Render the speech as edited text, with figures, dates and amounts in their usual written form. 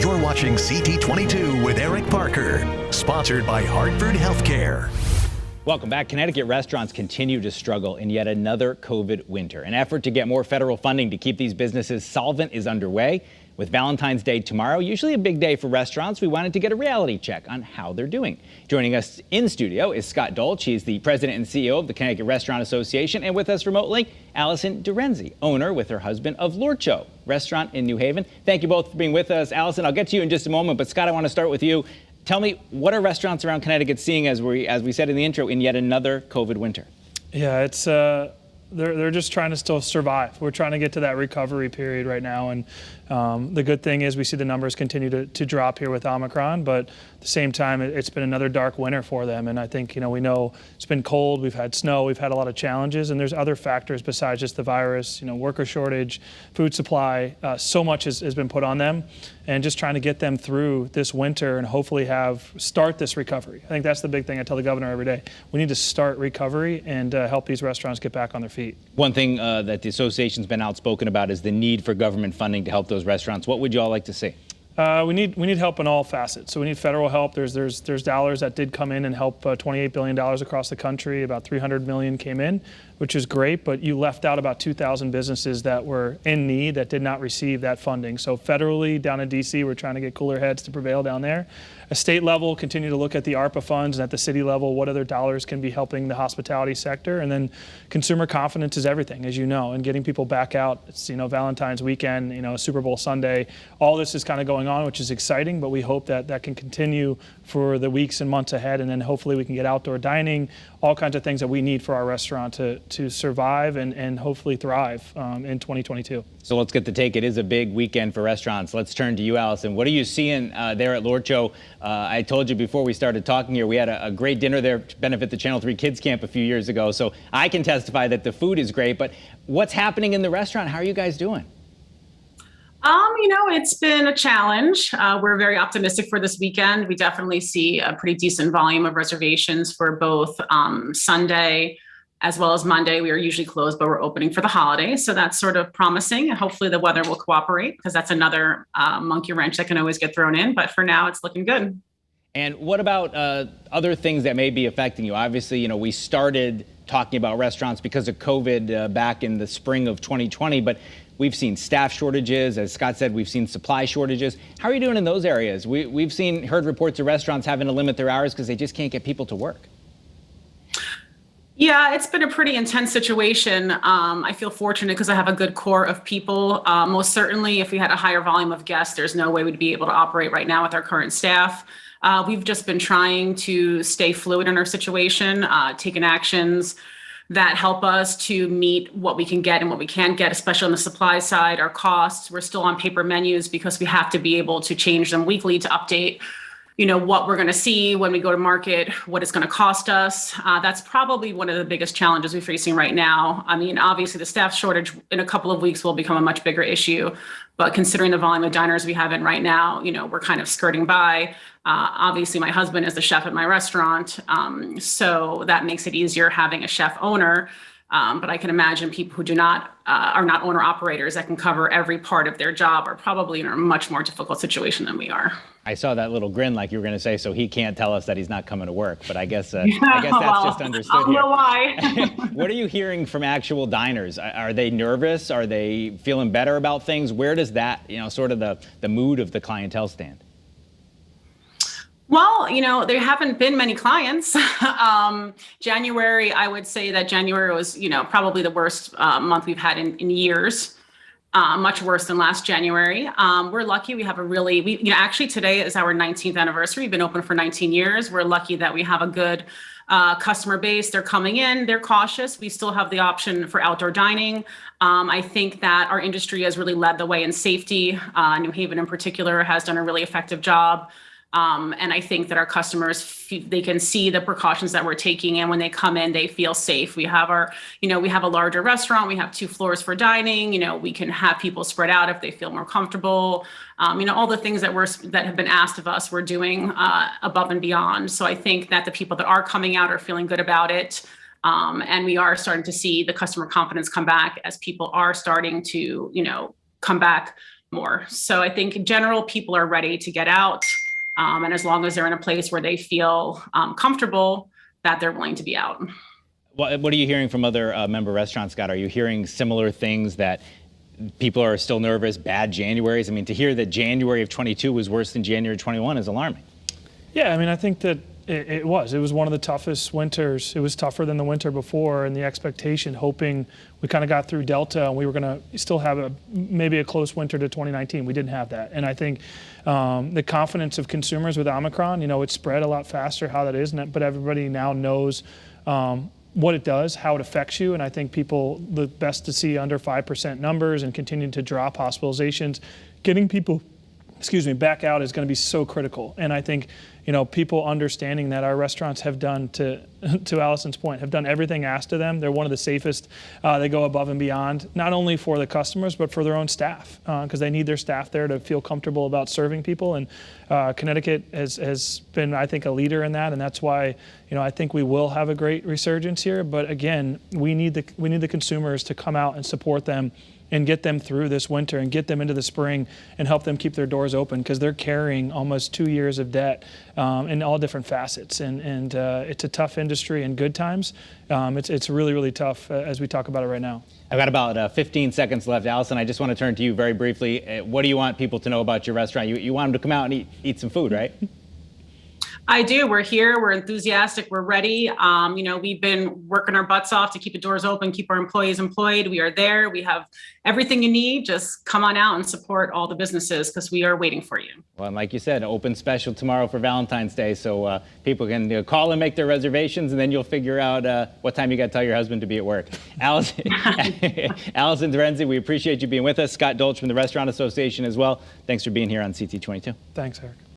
You're watching CT22 with Eric Parker, sponsored by Hartford Healthcare. Welcome back. Connecticut restaurants continue to struggle in yet another COVID winter. An effort to get more federal funding to keep these businesses solvent is underway. With Valentine's Day tomorrow, usually a big day for restaurants, we wanted to get a reality check on how they're doing. Joining us in studio is Scott Dolch. He's the president and CEO of the Connecticut Restaurant Association. And with us remotely, Alison De Renzi, owner with her husband of Dolch Restaurant in New Haven. Thank you both for being with us. Alison, I'll get to you in just a moment, but Scott, I want to start with you. Tell me, what are restaurants around Connecticut seeing, as we said in the intro, in yet another COVID winter? Yeah, it's they're just trying to still survive. We're trying to get to that recovery period right now, and the good thing is we see the numbers continue to drop here with Omicron, but at the same time, it's been another dark winter for them. And I think, we know it's been cold, we've had snow, we've had a lot of challenges, and there's other factors besides just the virus, worker shortage, food supply, so much has been put on them, and just trying to get them through this winter and hopefully start this recovery. I think that's the big thing I tell the governor every day. We need to start recovery and help these restaurants get back on their feet. One thing that the association's been outspoken about is the need for government funding to help those restaurants. What would you all like to see? We need help in all facets. So we need federal help. There's dollars that did come in and help $28 billion across the country. About $300 million came in, which is great, but you left out about 2,000 businesses that were in need that did not receive that funding. So federally, down in D.C., we're trying to get cooler heads to prevail down there. A state level, continue to look at the ARPA funds, and at the city level, what other dollars can be helping the hospitality sector. And then consumer confidence is everything, as you know, and getting people back out. It's, Valentine's weekend, Super Bowl Sunday. All this is kind of going on, which is exciting, but we hope that can continue for the weeks and months ahead, and then hopefully we can get outdoor dining, all kinds of things that we need for our restaurant to survive and hopefully thrive in 2022. So let's get the take. It is a big weekend for restaurants. Let's turn to you, Alison. What are you seeing there at Dolch? I told you before we started talking here, we had a great dinner there to benefit the Channel 3 Kids Camp a few years ago. So I can testify that the food is great, but what's happening in the restaurant? How are you guys doing? It's been a challenge. We're very optimistic for this weekend. We definitely see a pretty decent volume of reservations for both Sunday as well as Monday. We are usually closed, but we're opening for the holiday. So that's sort of promising. Hopefully the weather will cooperate, because that's another monkey wrench that can always get thrown in. But for now, it's looking good. And what about other things that may be affecting you? Obviously, we started talking about restaurants because of COVID back in the spring of 2020, but we've seen staff shortages. As Scott said, we've seen supply shortages. How are you doing in those areas? We've heard reports of restaurants having to limit their hours because they just can't get people to work. Yeah, it's been a pretty intense situation. I feel fortunate because I have a good core of people. Most certainly, if we had a higher volume of guests, there's no way we'd be able to operate right now with our current staff. We've just been trying to stay fluid in our situation, taking actions that help us to meet what we can get and what we can't get, especially on the supply side. Our costs, we're still on paper menus because we have to be able to change them weekly to update what we're going to see when we go to market, what it's going to cost us. That's probably one of the biggest challenges we're facing right now. I mean, obviously the staff shortage in a couple of weeks will become a much bigger issue, but considering the volume of diners we have in right now, we're kind of skirting by. Obviously my husband is the chef at my restaurant, so that makes it easier having a chef owner. But I can imagine people who are not owner operators that can cover every part of their job are probably in a much more difficult situation than we are. I saw that little grin like you were going to say, so he can't tell us that he's not coming to work. But I guess that's just understood I'll here. know why. What are you hearing from actual diners? Are they nervous? Are they feeling better about things? Where does that, sort of the mood of the clientele stand? Well, there haven't been many clients. January, I would say that January was, probably the worst month we've had in years. Much worse than last January. We're lucky we have actually today is our 19th anniversary. We've been open for 19 years. We're lucky that we have a good customer base. They're coming in, they're cautious. We still have the option for outdoor dining. I think that our industry has really led the way in safety. New Haven in particular has done a really effective job. And I think that our customers, they can see the precautions that we're taking, and when they come in, they feel safe. We have we have a larger restaurant. We have 2 floors for dining. We can have people spread out if they feel more comfortable. All the things that have been asked of us, we're doing above and beyond. So I think that the people that are coming out are feeling good about it. And we are starting to see the customer confidence come back as people are starting to, come back more. So I think in general, people are ready to get out. And as long as they're in a place where they feel comfortable, that they're willing to be out. What are you hearing from other member restaurants, Scott? Are you hearing similar things, that people are still nervous, bad Januaries? I mean, to hear that January of 22 was worse than January 21 is alarming. Yeah, I mean, I think that it was one of the toughest winters. It was tougher than the winter before, and the expectation, hoping we kind of got through Delta and we were going to still have maybe a close winter to 2019. We didn't have that. And I think the confidence of consumers with Omicron, it spread a lot faster, how that is, but everybody now knows what it does, how it affects you. And I think people, the best to see under 5% numbers and continue to drop hospitalizations, getting people back out is going to be so critical. And I think, people understanding that our restaurants have done, to Alison's point, have done everything asked of them. They're one of the safest. They go above and beyond, not only for the customers, but for their own staff, because they need their staff there to feel comfortable about serving people. And Connecticut has been, I think, a leader in that. And that's why, I think we will have a great resurgence here. But again, we need the consumers to come out and support them and get them through this winter and get them into the spring and help them keep their doors open, because they're carrying almost 2 years of debt in all different facets. And it's a tough industry in good times. It's really, really tough as we talk about it right now. I've got about 15 seconds left. Alison, I just want to turn to you very briefly. What do you want people to know about your restaurant? You want them to come out and eat some food, right? I do. We're here. We're enthusiastic. We're ready. We've been working our butts off to keep the doors open, keep our employees employed. We are there. We have everything you need. Just come on out and support all the businesses, because we are waiting for you. Well, and like you said, open special tomorrow for Valentine's Day. So people can call and make their reservations, and then you'll figure out what time you got to tell your husband to be at work. Alison De Renzi, we appreciate you being with us. Scott Dolch from the Restaurant Association as well. Thanks for being here on CT22. Thanks, Eric.